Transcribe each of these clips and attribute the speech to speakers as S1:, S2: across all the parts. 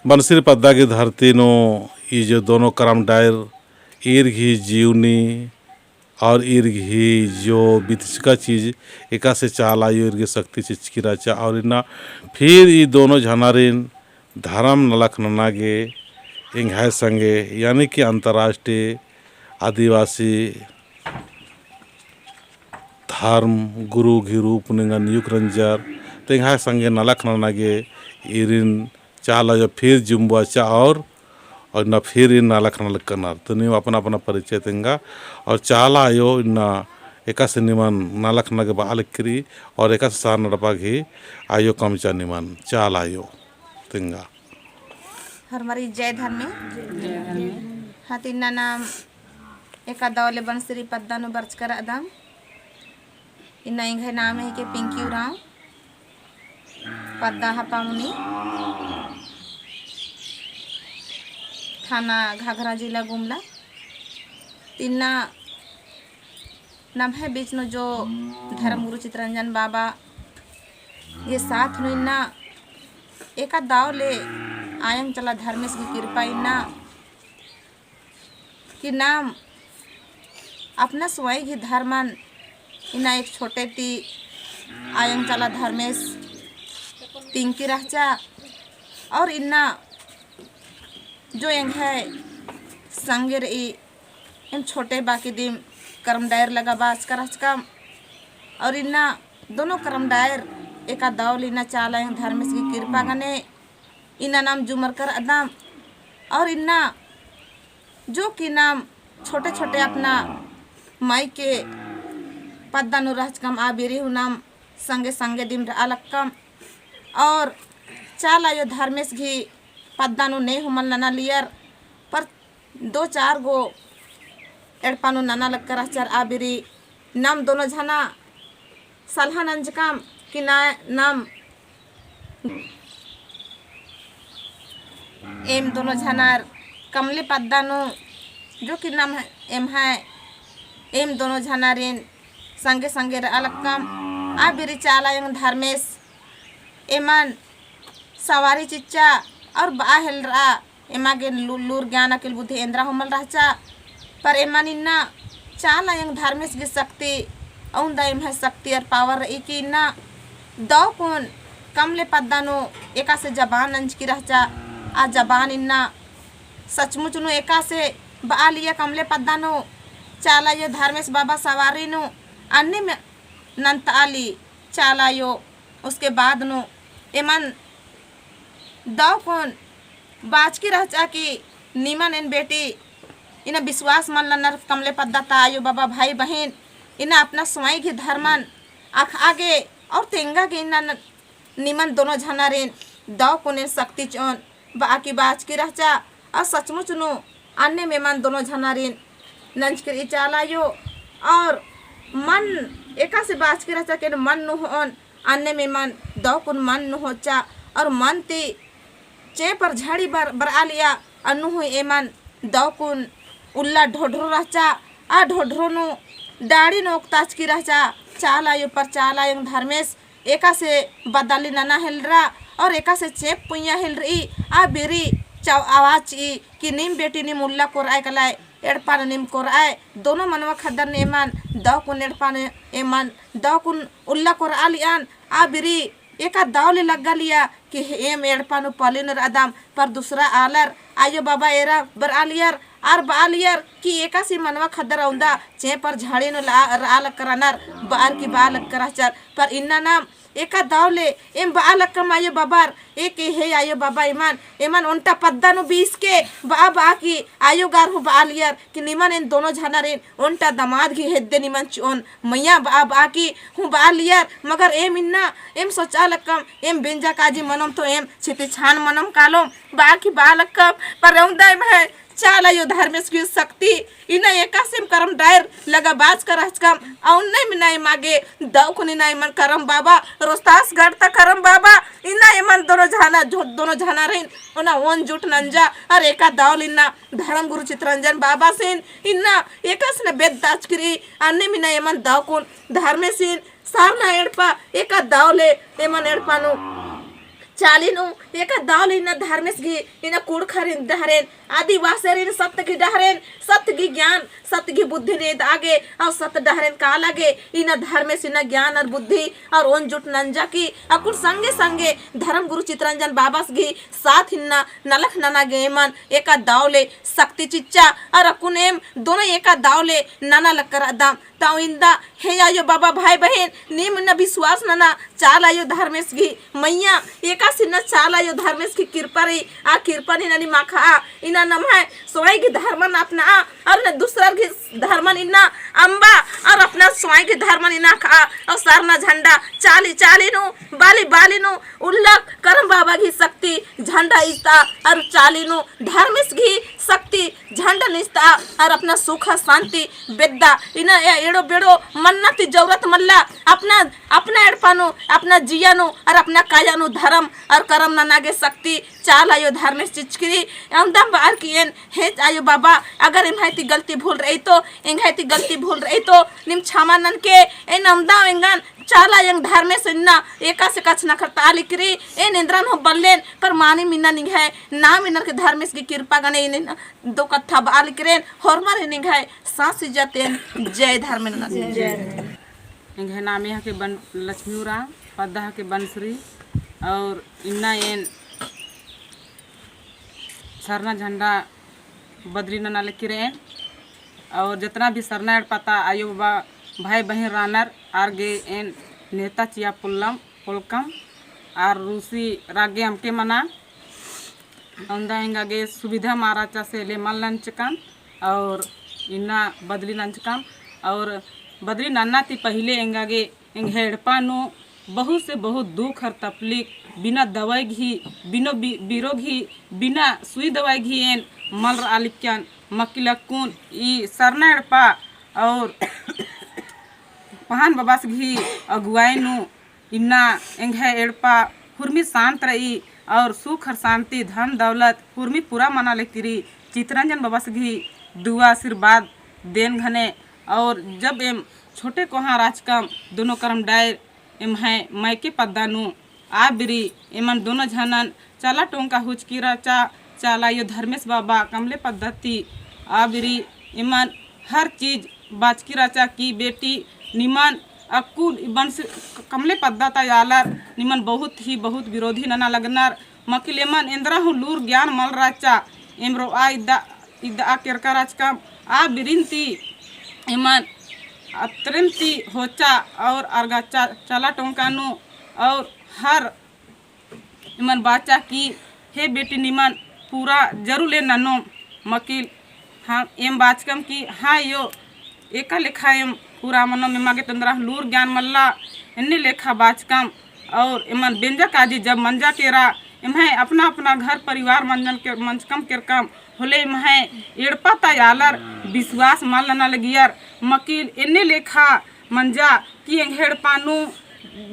S1: बंसरी पद्दा की धरती नो ये जो दोनों करम डायर ईर घी जीवनी और ईर घी जो बितचका चीज़ एका से चाल आयु ईर की शक्ति चिचकिराचा और इना फिर ये दोनों झनारिन धर्म नलख ननागे इंघाय संगे यानी कि अंतर्राष्ट्रीय आदिवासी धर्म गुरु घिरू पुनिंगन युग रंजर तेंघाय संगे नलख ननागे इरिन चाला जो फिर जुम्बाचा और न फिर इन नालक नलक करनार तो नहीं अपना अपना परिचय देंगा और चाला आयो ना एका से निमन नालक नगे बालक करी और एका से सार नडपा घी आयो कमचा निमन चाल आयो देंगा
S2: हमारी जय धर्म हाथीना नाम एका दौले बंसरी पद्दा नु बर्च कर अदम इन्ना इंघे नाम है के पिंकी उराव पद्दा हपामुनी थाना घाघरा जिला गुमला तिन्ना नाम है बीच नो जो धर्मगुरु चितरंजन बाबा ये साथ नो इन्ना एका दाव ले आयंग चला धर्मेश की कृपा इन्ना कि नाम अपना स्वयं ही धर्मन इन्ना एक छोटे ती आयंग चला धर्मेश पिंकी रहचा और इन्ना जो एंग है संगे रही इन छोटे बाकी दिन कर्म डायर लगा बाज कर कम और इन्ना दोनों कर्म डायर एका दाव लीना चाला धर्मेश की कृपा गने इन्ना नाम जुमर कर अदम और इन्ना जो कि नाम छोटे छोटे अपना माई के पद्दा नु रह कम आबिरी हूँ नाम संगे संगे दिन अलग कम और चाला यो धर्मेश घी पद्दा नु नहीं हुमल नना लियर पर 2-4 गो एड़पानु नना लग कर आचार आबिरी नाम दोनों झना सलहा नंजकाम कि ना नाम एम दोनों झनार कमले पद्दा नु जो कि नाम है एम दोनों झनारिन संगे संगे अलग कम आबिरी चाला यंग धर्मेश एमन सवारी चिच्चा और बाहेल रहा एमागे लूर ज्ञान अकिल बुद्धि इंद्रा हमल रहचा पर एमान इन्ना चाला यंग धर्मेश की शक्ति औंदा एम है शक्ति और पावर रही कि इन्ना दो कौन कमले पद्दानो एका से जबान अंज की रहचा आ जबान इन्ना सचमुच नु एका से बा लिया कमले पद्दानो चाला यो धर्मेश बाबा सवारी नु अन्य में नंताली चाला यो उसके बाद नु एमन दाव कौन बाज की रहचा कि नीमन इन बेटी इन्हें विश्वास मन लनर कमले पद्दा तायो बाबा भाई बहन इन्हें अपना स्वयं की धर्मन आख आगे और तेंगा के इन्ना नीमन दोनों झनारिन दाव कौन शक्ति चौन बाकी बाज की रहचा और सचमुच नु अन्य मेहमान दोनों झनारिन नंज कर चालायो और मन एका से बाज की रहचा के मन नु होन अन्य मेहमान दाव कौन मन नु होचा और मन ती चे पर झाड़ी बरा लिया अनु हुई एमन दौकुन उल्ला ढोढरो रहचा आ ढोढरो नु दाढ़ी नोक ताज की रहचा चाल आयो पर चाल आयो धर्मेश एका से बदली नना हिल रहा और एका से चेप पुइया हिल रही आ बेरी चाव आवाज कि निम बेटी निम उल्ला कोराय कलाय एड़पान निम कोराय दोनों मनवा खदर ने एमन दौकुन एड़पान एमन दौकुन उल्ला कोरा लियान आ बेरी एका दावले लगा लिया कि एम एड़पानु पलिनर अदम पर दूसरा आलर आयो बाबा एरा बर आलियर आर बालियर कि एका सी मनवा खदर औंदा चे पर झाड़ी नो आल करनर बार की बाल कराचर पर इन्ना नाम एका दावले एम बाल कम आयो बाबार एक हे आयो बाबा ईमान एमन उनटा पद्दा नु 20 के बा की आयो गार हो बालियर कि निमन इन दोनों झनारिन उनटा दमाद की हेदे निमन चोन मैया बा की हूँ बालियर मगर एम इन्ना एम सोचा लकम एम बेंजा काजी मनम तो एम छिति छान मनम कालो बा की बालकम पर औंदा है चाला यो धर्मेश की शक्ति इना एका सिम करम डायर लगा बाज कर हचकम औन नहीं मिनाई मागे दाव को नहीं मन करम बाबा रोस्तास गढ़ता करम बाबा इना एमन दोनों झाना रहिन ओना ओन जुट नंजा और एका दावल इन्ना धर्म गुरु चितरंजन बाबा सेन इन्ना एकस ने बेद दाच करी अन्ने मिना एमन दाव को धर्मेश सारना एड़पा एका दावले एमन एड़पानु चालीनु एक दाल इन धर्मेश गी इन कुड़ खरिन डहरेन आदिवासी सत्य की डहरेन सत्य की ज्ञान सत्य की बुद्धि ने आगे और सत्य डहरेन का लगे इन धर्मेश इन ज्ञान और बुद्धि और ओन जुट नंजा की अकुल संगे संगे धर्म गुरु चित्रंजन बाबा गी साथ हिन्ना नलख नना गेमन एका दावले शक्ति चिच्चा और अकुनेम दोनों एका दावले नाना लक्कर दाम ताऊ इंदा हे आयो बाबा भाई बहन निम न विश्वास नना चाल आयो धर्मेश गी मैया एका सिन्ना चाल आयो धर्मेश की कृपा रही आ कृपा नि ननी माखा इना नम है सोई की धर्मन अपना और न दूसरा की धर्मन इना अंबा और अपना सोई की धर्मन इना खा और सरना झंडा चाली चाली नु बाली बाली नु उल्लख करम बाबा की शक्ति झंडा इस्ता और चाली नु धर्मेश की शक्ति झंडा निस्ता और अपना सुख शांति बेद्दा इना एड़ो बेड़ो मन्नती जरूरत मल्ला अपना अपना एड़पानो अपना जियानो और अपना कायानो धर्म और करम नागे शक्ति चाल आयो धर्मेश चिचकरी अंदम बार की एन हे आयो बाबा अगर इमहाइती गलती भूल रही तो इंघाइती गलती भूल रही तो निम क्षमा नन के एन अमदा एंगन चाला यंग धर्मेश इन्ना एका से कछ न करता लिकरी एन इंद्रन हो बल्लेन पर मानी मिन्ना निंग है नाम इनर के धर्मेश की कृपा गने इन दो कथा बाल करेन हरमर निंग है सांस जतेन जय धर्मेश जय
S3: इंघे नाम यहाँ के बन लक्ष्मीरा पद्दा के बनश्री और इन्ना एन सरना झंडा बद्री नना लेके रहे और जितना भी सरना पता आयो बाबा भाई बहन रानर आर गे एन नेता चिया पुल्लम पुलकम आर रूसी रागे हमके मना अंदा इंगागे सुविधा माराचा से ले मल लंचकम और इन्ना बदली लंचकम और बदली नन्ना ती पहले इंगागे इंघेड़पा नो बहुत से बहुत दुख और तकलीफ बिना दवाई घी बिनो बीरो घी बिना सुई दवाई घी एन मल आलिक्यान मकिलकुन ई सरना एड़पा और पहान बाबास घी अगुआई नु इन्ना एंघे एड़पा हुर्मी शांत रही और सुख और शांति धन दौलत हुर्मी पूरा मना लेती चित्रंजन बाबास घी दुआ आशीर्वाद देन घने और जब एम छोटे कोहा राजकम दोनों कर्म डायर एम है मैके पद्दानु आ बिरी एमन दोनों झनन चला टोंका हुचकी राचा चाला यो धर्मेश बाबा कमले पद्धति आ बिरी एमन हर चीज बाचकी राचा की बेटी निमन अकुल बंश कमले पद्धता यालर निमन बहुत विरोधी नना लगनर मकिल एमन इंद्रा हूँ लूर ज्ञान मल राचा एमरो आ इद्दा केरका राजकम आ बिरिंती एमन अत्रंती होचा और अर्गा चला टोंकानु और हर इमन बाचा की हे बेटी निमन पूरा जरूर ले ननो मकिल हाँ एम बाचकम की हाँ यो एका लेखा एम पूरा मनो में मागे तंद्रा लूर ज्ञान मल्ला इन्ने लेखा बाचकम और इमन बेंजा काजी जब मंजा केरा इम्हें अपना अपना घर परिवार मंजन के मंचकम केरकम होले इम्हें एड़पता यालर विश्वास मान लना लगियर मकील इन्ने लेखा मंजा की हेड़ पानू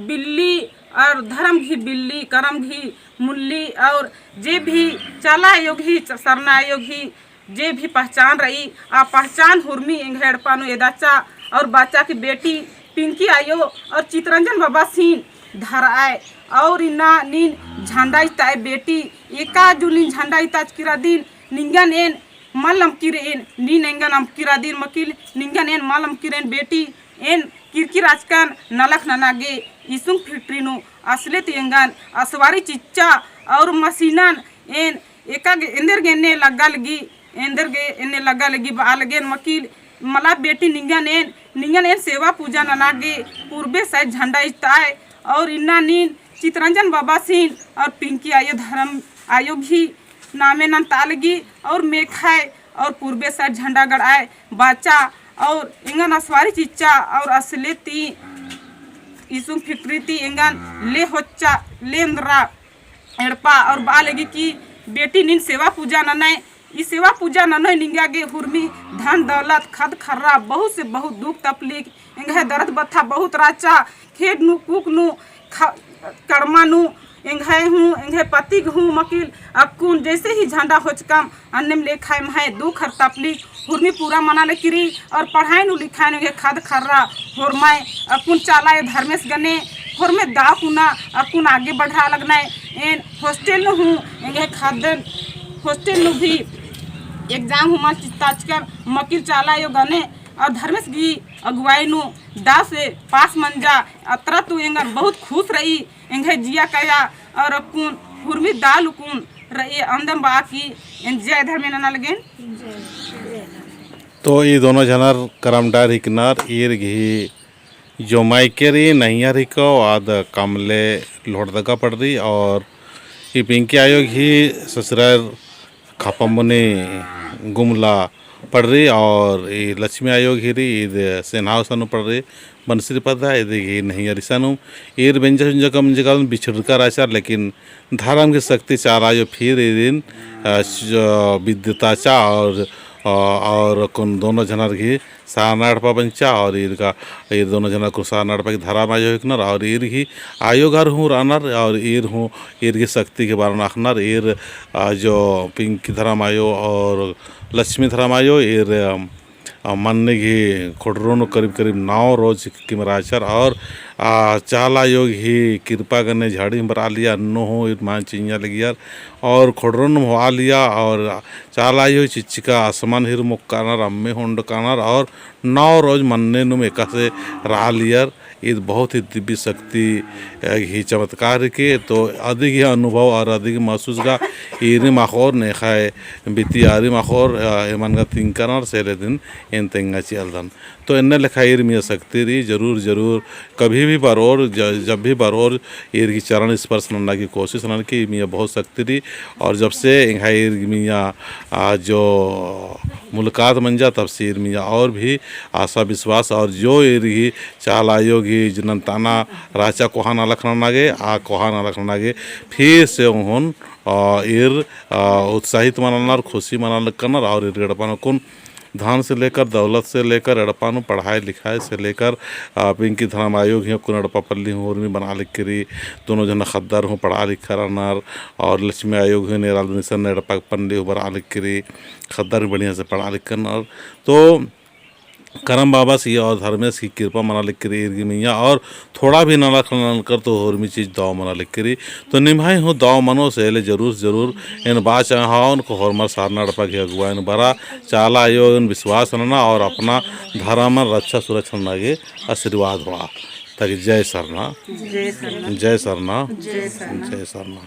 S3: बिल्ली और धर्म घी बिल्ली करम घी मुल्ली और जे भी चला योगी सरना योगी जे भी पहचान रही आ पहचान हुर्मी हेड़ पानू एदाचा और बाचा की बेटी पिंकी आयो और चित्रंजन बाबा सीन धर आए और इना नीन झंडा इताए बेटी एका जुलिन झंडा इताज किरा दिन निंगन एन मलम किरेन नीन एंगन हम किरा दिन मकिल निंगन एन मलम किरेन बेटी एन किरकी राजकन नलख ननागे इसुंग फिट्रीनु असले तेंगन असवारी चिच्चा और मसीनन एन एका इंदर गेने लगा लगी इंदर गे एने लगा लगी बालगेन मकिल मला बेटी निंगन एन सेवा पूजा ननागे पूर्वे साइड झंडा इताए और इन्ना नीन चित्रंजन बाबा सीन और पिंकी आयो धर्म आयोग ही नामे नन तालगी और मेखाए और पूर्वे साइड झंडा गड़ाए बाचा और इंगन असवारी चिच्चा और असले ती इसुम फिक्रीती इंगन ले होच्चा लेंद्रा एड़पा और बालगी की बेटी नीन सेवा पूजा ननाए इस सेवा पूजा ननय निंगागे हुर्मी धन दौलत खद खर्रा बहुत से बहुत दुख तकलीफ इंगे दर्द बत्था बहुत राचा खेड नु कुक नु कर्मा नु इंगे हूँ इंगे पति हूँ मकिल अकुन जैसे ही झंडा होचकम अन्य में लेखाए है दुख और तकलीफ हुर्मी पूरा मना ले किरी और पढ़ाई नु लिखाए नु खद खर्रा होरमाए अकुन चाला धर्मेश गने और मैं दा कुना अकुन आगे बढ़ा लगना एन हॉस्टल नु हूँ एंगे खाद्य हॉस्टल नु भी एग्जाम हुआ चित्ताचकर मकिल चाला यो गने और धर्मेश की अगुवाई नु दा से पास मंजा अतरा तू एंगा बहुत खुश रही एंगे जिया कया और अकुन हुरमी दाल उकुन रही अंदम बाकी एन जय धर्मे ना लगेन।
S1: तो ये दोनों जनर करमडार हिकनार ईर घी जो माइकेरी नैयर हिको आद कमले लोहड़दगा पड़ रही और ये पिंकी आयोग ही ससुराल खापमुनि गुमला पड़ रही और ये लक्ष्मी आयोग हिरी ईद सेनाव सनु पड़ रही बनसरी पदा ये नहीं अरिसनु ईर व्यंजन कम जगह बिछड़कर आचार लेकिन धर्म की शक्ति चार आयो फिर ये दिन विद्युताचा और कौन दोनों जनर की सानाड़पा बंचा और इनका ये दोनों जनर को सानाड़पा की धारा में आयोग नर और ईर ही आयोगार हूँ रानर और ईर हूँ ईर की शक्ति के बारे में आखनर ईर जो पिंकी धर्म आयो और लक्ष्मी धर्म आयो ईर मानने की खोडरों करीब करीब 9 रोज की मराचर और चाला योग ही कृपा करने झाड़ी बरा लिया नो हो मान चिंया लगी यार और खोडरों हुआ लिया और चाला योग चिच्चिका आसमान हिर मुख कानर अम्मे होंड कानर और 9 रोज मन्ने नुम एका से रहा लियर ये बहुत ही दिव्य शक्ति ही चमत्कार के तो अधिक ही अनुभव और अधिक महसूस का ईरी माखोर ने खाए बीती आरी माखोर मन का तिंकर सेले दिन इन तेंगा चलदन तो इन्हें लिखा ईर मिया शक्ति रही जरूर कभी भी बरोर जब भी बरोर ईर की चरण स्पर्श करने की कोशिश न की मिया बहुत शक्ति रही और जब से ईर मिया जो मुलाकात मंजा तब से ईर मिया और भी आशा विश्वास और जो ईर ही चाल आयोग जनताना राचा कोहाना लखना नागे कोहाना लखना नागे फिर से उन ईर उत्साहित मनाना और खुशी मना करना और ईर गड़पाना कौन धन से लेकर दौलत से लेकर एड़पानु पढ़ाई लिखाई से लेकर पिंकी धर्म आयोग ही कुन एड़पा पल्ली हूँ और बना लिख करी दोनों जना खद्दार हूँ पढ़ा लिखा रहनार और लक्ष्मी आयोग ही नेराल निशन एड़पा पल्ली हूँ बना लिख करी खद्दार बढ़िया से पढ़ा लिख करना तो करम बाबा से और धर्मेश की कृपा मना लिख करी इर्गी मैया और थोड़ा भी नाला खनन कर तो और भी चीज़ दाव मना लिख करी तो निभाई हूँ दाव मनो से ले जरूर इन बाच हाँ उनको हरमर सारना डपा की अगुआ बरा चाला आयो इन विश्वास रहना और अपना धर्म रक्षा सुरक्षा नागे आशीर्वाद हुआ ताकि जय सरना
S3: जय सरना
S1: जय सरना
S3: जय सरना
S1: जय सरना।